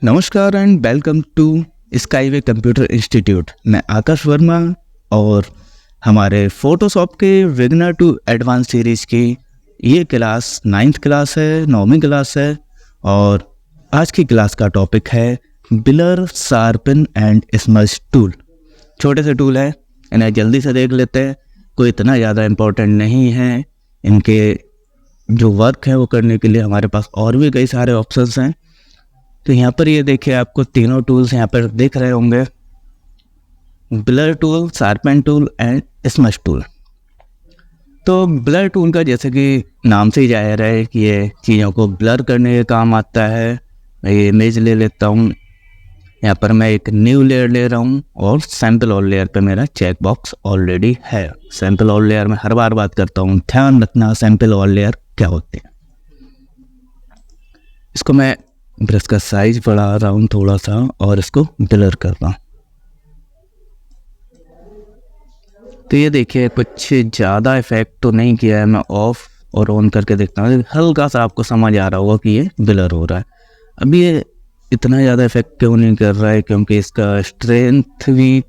नमस्कार and welcome to Skyway computer institute. मैं आकाश वर्मा और हमारे फोटोशॉप के बिगिनर टू एडवांस सीरीज़ की ये क्लास 9th क्लास है, 9वीं क्लास है। और आज की क्लास का टॉपिक है blur, sharpen and smudge tool. छोटे से टूल है, इन्हें जल्दी से देख लेते हैं। कोई इतना ज़्यादा इम्पोर्टेंट नहीं है। इनके जो वर्क है वो करने के लिए हमारे पास और भी कई सारे ऑप्शंस हैं। तो यहाँ पर ये देखिए, आपको तीनों टूल्स यहाँ पर दिख रहे होंगे, blur tool, sharpen tool and smudge tool. तो ब्लर टूल का जैसे कि नाम से ही जाहिर है कि ये चीज़ों को ब्लर करने के काम आता है। मैं ये इमेज ले लेता हूँ, यहाँ पर मैं एक न्यू लेयर ले रहा हूँ और सैम्पल ऑल लेयर पे मेरा चेक बॉक्स ऑलरेडी है। सैम्पल ऑल लेयर में हर बार बात करता हूँ, ध्यान रखना सैम्पल ऑल लेयर क्या होते हैं। इसको मैं ब्रश का साइज बढ़ा रहा हूँ थोड़ा सा और इसको ब्लर कर रहा हूँ। तो ये देखिए, कुछ ज़्यादा इफेक्ट तो नहीं किया है। मैं ऑफ और ऑन करके देखता हूँ, हल्का सा आपको समझ आ रहा होगा कि ये ब्लर हो रहा है। अभी ये इतना ज़्यादा इफेक्ट क्यों नहीं कर रहा है, क्योंकि इसका स्ट्रेंथ भी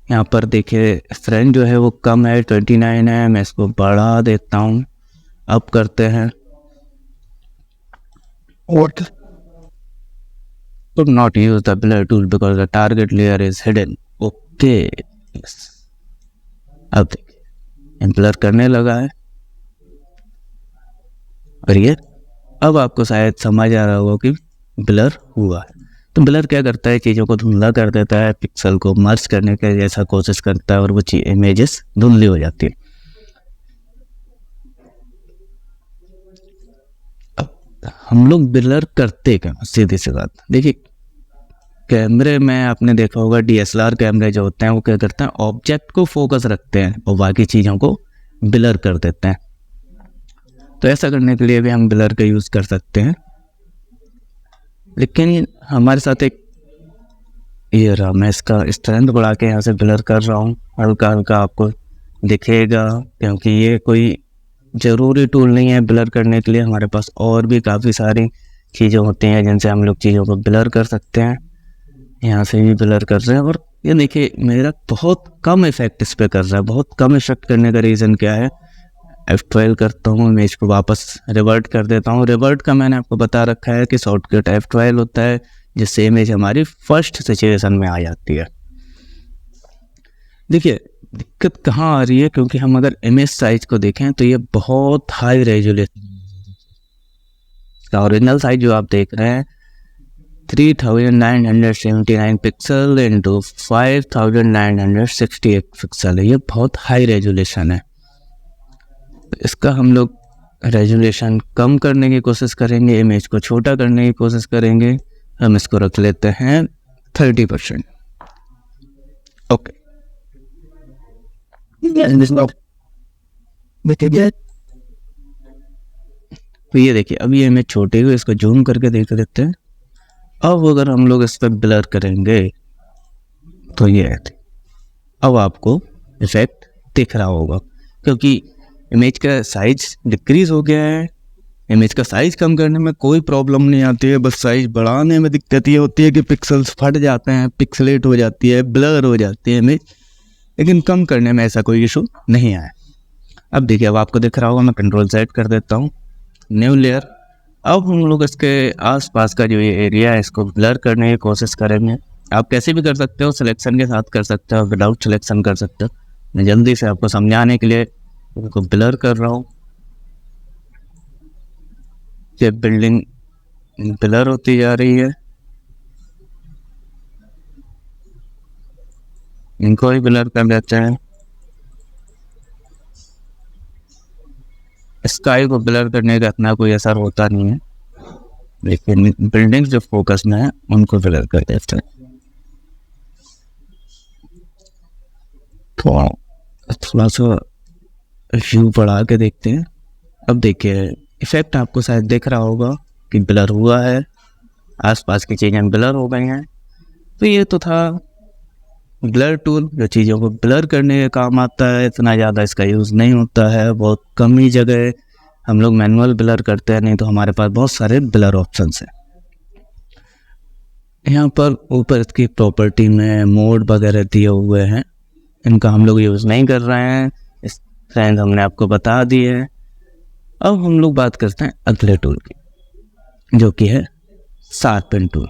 यहाँ पर देखिए, स्ट्रेंथ जो है वो कम है, 29 है। मैं इसको बढ़ा देता हूँ, अब करते हैं। What? Could not use the blur tool because the target layer is hidden. Okay. Yes. अब देखिए ब्लर करने लगा है और ये अब आपको शायद समझ आ रहा होगा कि ब्लर हुआ है। तो ब्लर क्या करता है, चीज़ों को धुंधला कर देता है, पिक्सल को मर्ज करने का जैसा कोशिश करता है और वो इमेजेस धुंधली हो जाती है। अब हम लोग ब्लर करते क्या, सीधी सी बात देखिए। कैमरे में आपने देखा होगा, DSLR कैमरे जो होते हैं वो क्या करते हैं, ऑब्जेक्ट को फोकस रखते हैं और बाकी चीज़ों को ब्लर कर देते हैं। तो ऐसा करने के लिए भी हम ब्लर का यूज़ कर सकते हैं, लेकिन हमारे साथ एक ये रहा। मैं इसका स्ट्रेंथ बढ़ा के यहाँ से ब्लर कर रहा हूँ, हल्का हल्का आपको दिखेगा, क्योंकि ये कोई ज़रूरी टूल नहीं है ब्लर करने के लिए। हमारे पास और भी काफ़ी सारी चीज़ें होती हैं जिनसे हम लोग चीज़ों को ब्लर कर सकते हैं। यहाँ से भी ब्लर कर रहे हैं और ये देखिए मेरा बहुत कम इफेक्ट इस पर कर रहा है। बहुत कम इफेक्ट करने का रीज़न क्या है, F12 करता हूँ, इमेज को वापस रिवर्ट कर देता हूँ। रिवर्ट का मैंने आपको बता रखा है कि शॉर्टकट F12 होता है, जिससे इमेज हमारी फर्स्ट सिचुएशन में आ जाती है। देखिए दिक्कत कहाँ आ रही है, क्योंकि हम अगर इमेज साइज को देखें तो ये बहुत हाई रेजोल्यूशन, इसका ओरिजिनल साइज जो आप देख रहे हैं 3979 पिक्सल इंटू 5968 पिक्सल है। ये बहुत हाई रेजोल्यूशन है। इसका हम लोग रेजोल्यूशन कम करने की कोशिश करेंगे, इमेज को छोटा करने की कोशिश करेंगे। हम इसको रख लेते हैं 30%। ओके, तो ये देखिए अभी इमेज छोटी हुई, इसको जूम करके देख लेते हैं। अब अगर हम लोग इस पर ब्लर करेंगे तो ये अब आपको इफेक्ट दिख रहा होगा, क्योंकि इमेज का साइज डिक्रीज हो गया है। इमेज का साइज कम करने में कोई प्रॉब्लम नहीं आती है, बस साइज बढ़ाने में दिक्कत ये होती है कि पिक्सल्स फट जाते हैं, पिक्सलेट हो जाती है, ब्लर हो जाती है इमेज। लेकिन कम करने में ऐसा कोई इशू नहीं आया। अब देखिए, अब आपको दिख रहा होगा, मैं Ctrl Z कर देता हूँ, न्यू लेयर। अब हम लोग इसके आसपास का जो ये एरिया है इसको ब्लर करने की कोशिश करेंगे। आप कैसे भी कर सकते हो, सिलेक्शन के साथ कर सकते हो, विदाउट सिलेक्शन कर सकते हो। मैं जल्दी से आपको समझाने के लिए इनको ब्लर कर रहा हूँ। ये बिल्डिंग ब्लर होती जा रही है, इनको ही ब्लर कर देते हैं। स्काई को ब्लर करने का इतना कोई असर होता नहीं है, लेकिन बिल्डिंग्स जो फोकस में है उनको ब्लर कर देते हैं। थोड़ा सा व्यू बढ़ा के देखते हैं। अब देखिए इफेक्ट आपको शायद दिख रहा होगा कि ब्लर हुआ है, आसपास की चीज़ें ब्लर हो गई हैं। तो ये तो था ब्लर टूल, जो चीज़ों को ब्लर करने के काम आता है। इतना ज़्यादा इसका यूज़ नहीं होता है, बहुत कम ही जगह हम लोग मैनुअल ब्लर करते हैं, नहीं तो हमारे पास बहुत सारे ब्लर ऑप्शंस हैं। यहाँ पर ऊपर इसकी प्रॉपर्टी में मोड वगैरह दिए हुए हैं, इनका हम लोग यूज़ नहीं कर रहे हैं, इस फ्रेंड हमने आपको बता दिए है। अब हम लोग बात करते हैं अगले टूल की, जो कि है शार्पन टूल।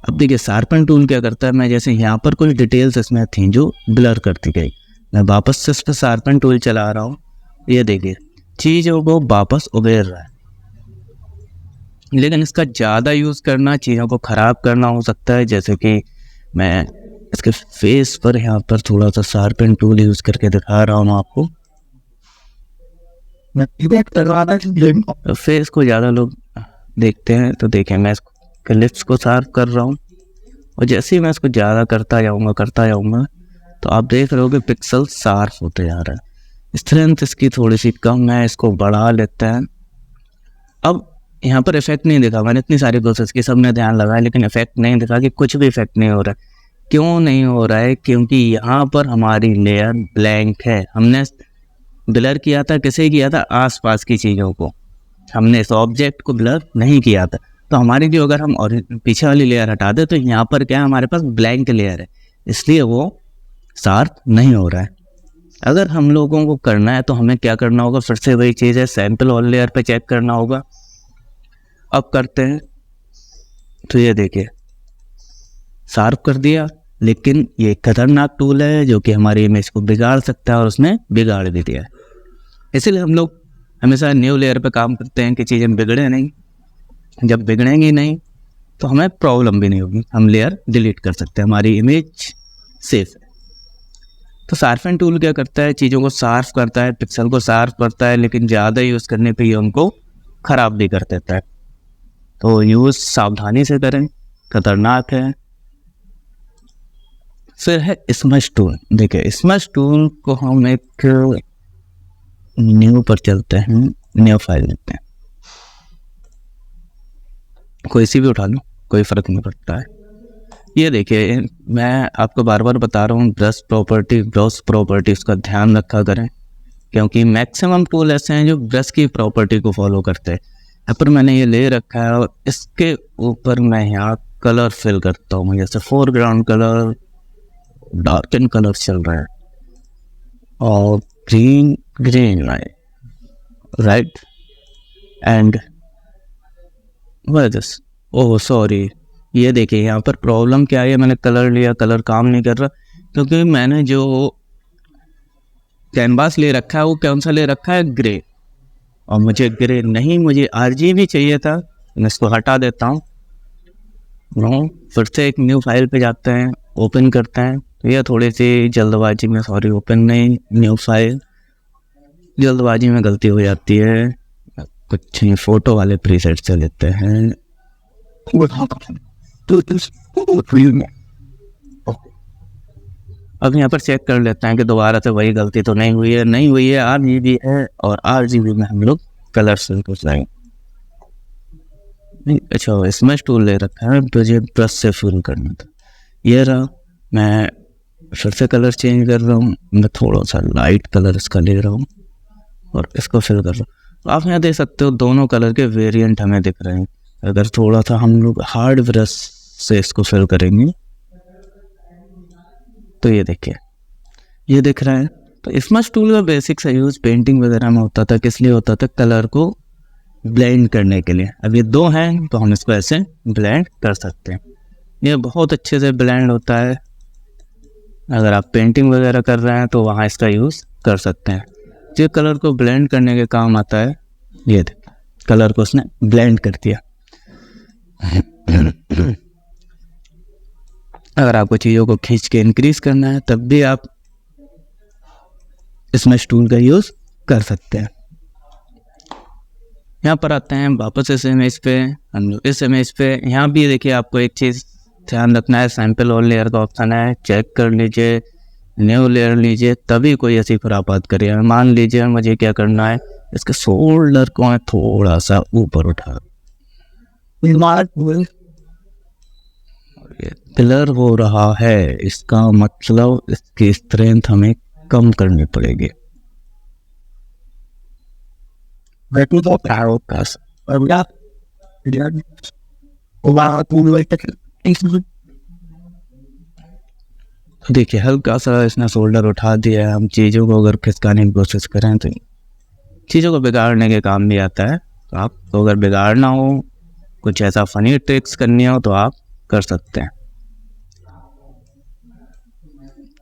अब देखिए शार्पन टूल क्या करता है, मैं जैसे यहाँ पर कुछ डिटेल्स इसमें थी जो ब्लर करती गई, मैं वापस से इस पर शार्पन टूल चला रहा हूँ, ये देखिए चीज़ों को वापस उबेर रहा है। लेकिन इसका ज़्यादा यूज़ करना चीज़ों को ख़राब करना हो सकता है, जैसे कि मैं इसके फेस पर यहाँ पर थोड़ा सा शार्पन टूल यूज़ करके दिखा रहा हूँ आपको। फेस को ज़्यादा लोग देखते हैं, तो देखें मैं इसके लिप्स को शार्प कर रहा हूँ, और जैसे ही मैं इसको ज़्यादा करता जाऊँगा तो आप देख रहे हो कि पिक्सल शार्प होते जा रहा है। स्ट्रेंथ इसकी थोड़ी सी कम है, इसको बढ़ा लेते हैं। अब यहाँ पर इफेक्ट नहीं दिखा, मैंने इतनी सारी प्रोसेस की, सबने ध्यान लगाया, लेकिन इफेक्ट नहीं दिखा कि कुछ भी इफेक्ट नहीं हो रहा है। क्यों नहीं हो रहा है? क्योंकि यहाँ पर हमारी लेयर ब्लैंक है। हमने ब्लर किया था, किसे किया था? आसपास की चीज़ों को, हमने इस ऑब्जेक्ट को ब्लर नहीं किया था। तो हमारी जो, अगर हम और पीछे वाली लेयर हटा दे तो यहाँ पर क्या है, हमारे पास ब्लैंक लेयर है, इसलिए वो शार्प नहीं हो रहा है। अगर हम लोगों को करना है तो हमें क्या करना होगा? फिर से वही चीज़ है, सैंपल ऑल लेयर पे चेक करना होगा। अब करते हैं, तो ये देखिए शार्प कर दिया, लेकिन ये खतरनाक टूल है जो कि हमारी इमेज को बिगाड़ सकता है, और उसने बिगाड़ भी दिया है। इसीलिए हम लोग हमेशा न्यू लेयर पे काम करते हैं कि चीज़ें बिगड़े नहीं। जब बिगड़ेंगी नहीं तो हमें प्रॉब्लम भी नहीं होगी, हम लेयर डिलीट कर सकते हैं, हमारी इमेज सेफ है। तो शार्पन टूल क्या करता है? चीज़ों को शार्प करता है, पिक्सल को शार्प करता है, लेकिन ज़्यादा यूज़ करने पे ये उनको ख़राब भी कर देता है। तो यूज़ सावधानी से करें, खतरनाक है। फिर है स्मश टूल। देखिए स्मश टूल को हम एक न्यू पर चलते हैं, न्यू फाइल लेते हैं, कोई सी भी उठा लो, कोई फ़र्क नहीं पड़ता है। ये देखिए मैं आपको बार बार बता रहा हूँ, ब्रश प्रॉपर्टी उसका ध्यान रखा करें, क्योंकि मैक्सिमम टूल ऐसे हैं जो ब्रश की प्रॉपर्टी को फॉलो करते हैं। यहाँ पर मैंने ये ले रखा है, और इसके ऊपर मैं यहाँ कलर फिल करता हूँ, जैसे फोरग्राउंड कलर, डार्कन कलर चल रहा है, और green right and this, oh sorry, ये देखिए यहाँ पर प्रॉब्लम क्या है, मैंने कलर लिया, कलर काम नहीं कर रहा, क्योंकि मैंने जो कैनवास ले रखा है वो कौन सा ले रखा है? ग्रे, और मुझे ग्रे नहीं, मुझे RGB चाहिए था। मैं इसको हटा देता हूँ, फिर से एक न्यू फाइल पे जाते हैं, ओपन करते हैं। तो यह थोड़ी सी जल्दबाजी में, सॉरी ओपन नहीं, न्यू फाइल, जल्दबाजी में गलती हो जाती है। कुछ फ़ोटो वाले प्रीसेट से लेते हैं। अब यहाँ पर चेक कर लेते हैं कि दोबारा से वही गलती तो नहीं हुई है। RGB है, और RGB में हम लोग कलर फिल कर जाएंगे। अच्छा स्मैश टूल ले रखा है, मुझे ब्रश से फिल करना था, ये रहा। मैं फिर से कलर चेंज कर रहा हूँ, मैं थोड़ा सा लाइट कलर इसका ले रहा हूँ, और इसको फिल कर रहा हूँ। तो आप यहाँ देख सकते हो दोनों कलर के वेरिएंट हमें दिख रहे हैं। अगर थोड़ा सा हम लोग हार्ड ब्रश से इसको फिल करेंगे तो ये देखिए ये दिख रहा है। तो स्मश टूल का बेसिक सा यूज़ पेंटिंग वगैरह में होता था, किस लिए होता था? कलर को ब्लेंड करने के लिए। अब ये दो हैं तो हम इसको ऐसे ब्लेंड कर सकते हैं, ये बहुत अच्छे से ब्लेंड होता है। अगर आप पेंटिंग वगैरह कर रहे हैं तो वहाँ इसका यूज़ कर सकते हैं। जो कलर को ब्लेंड करने के काम आता है, ये देखिए कलर को उसने ब्लेंड कर दिया। अगर आपको चीज़ों को खींच के इंक्रीज करना है तब भी आप स्मैश टूल का यूज़ कर सकते हैं। यहाँ पर आते हैं वापस इस इमेज पे, हम लोग इस इमेज पे यहाँ भी देखिए आपको एक चीज़ ध्यान रखना है, सैंपल ऑल लेयर का ऑप्शन है, चेक कर लीजिए, न्यू लेयर लीजिए, तभी कोई ऐसी खुरापात करिए। मान लीजिए मुझे क्या करना है, इसके शोल्डर को थोड़ा सा ऊपर उठा, ब्लर हो रहा है, इसका मतलब इसकी स्ट्रेंथ हमें कम करनी पड़ेगी। देखिए हल्का सा इसने शोल्डर उठा दिया है। हम चीज़ों को अगर खिसकाने की कोशिश करें तो चीज़ों को बिगाड़ने के काम भी आता है। तो आपको अगर बिगाड़ना हो, कुछ ऐसा फनी ट्रिक्स करनी हो तो आप कर सकते हैं।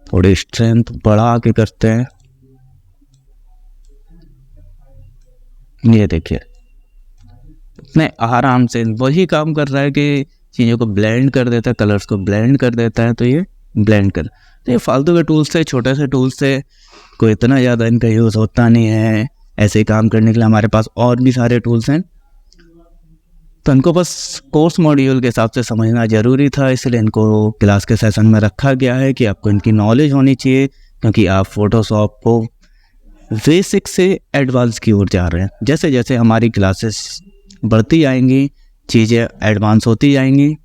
थोड़ी स्ट्रेंथ बढ़ा के करते हैं। ये देखिए इतने आराम से वही काम कर रहा है कि चीज़ों को ब्लेंड कर देता है, कलर्स को ब्लेंड कर देता है। तो ये ब्लेंड कर, तो ये फालतू के टूल्स से, छोटे से टूल्स से कोई इतना ज़्यादा इनका यूज़ होता नहीं है। ऐसे काम करने के लिए हमारे पास और भी सारे टूल्स हैं। तो इनको बस कोर्स मॉड्यूल के हिसाब से समझना ज़रूरी था, इसलिए इनको क्लास के सेशन में रखा गया है कि आपको इनकी नॉलेज होनी चाहिए, क्योंकि आप फोटोशॉप को बेसिक से एडवांस की ओर जा रहे हैं। जैसे जैसे हमारी क्लासेस बढ़ती जाएंगी, चीज़ें एडवांस होती जाएंगी,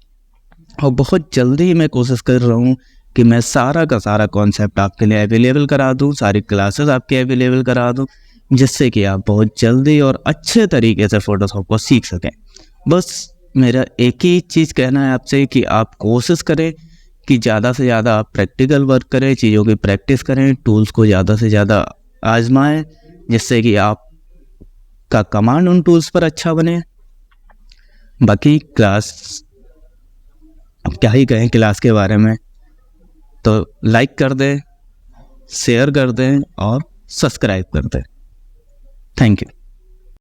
और बहुत जल्दी ही मैं कोशिश कर रहा हूँ कि मैं सारा का सारा कॉन्सेप्ट आपके लिए अवेलेबल करा दूँ, सारी क्लासेस आपके अवेलेबल करा दूँ, जिससे कि आप बहुत जल्दी और अच्छे तरीके से फ़ोटोशॉप को सीख सकें। बस मेरा एक ही चीज़ कहना है आपसे कि आप कोशिश करें कि ज़्यादा से ज़्यादा आप प्रैक्टिकल वर्क करें, चीज़ों की प्रैक्टिस करें, टूल्स को ज़्यादा से ज़्यादा आजमाएं, जिससे कि आप का कमांड उन टूल्स पर अच्छा बने। बाकी क्लास, अब क्या ही कहें क्लास के बारे में। तो लाइक कर दें, शेयर कर दें और सब्सक्राइब कर दें। Thank you.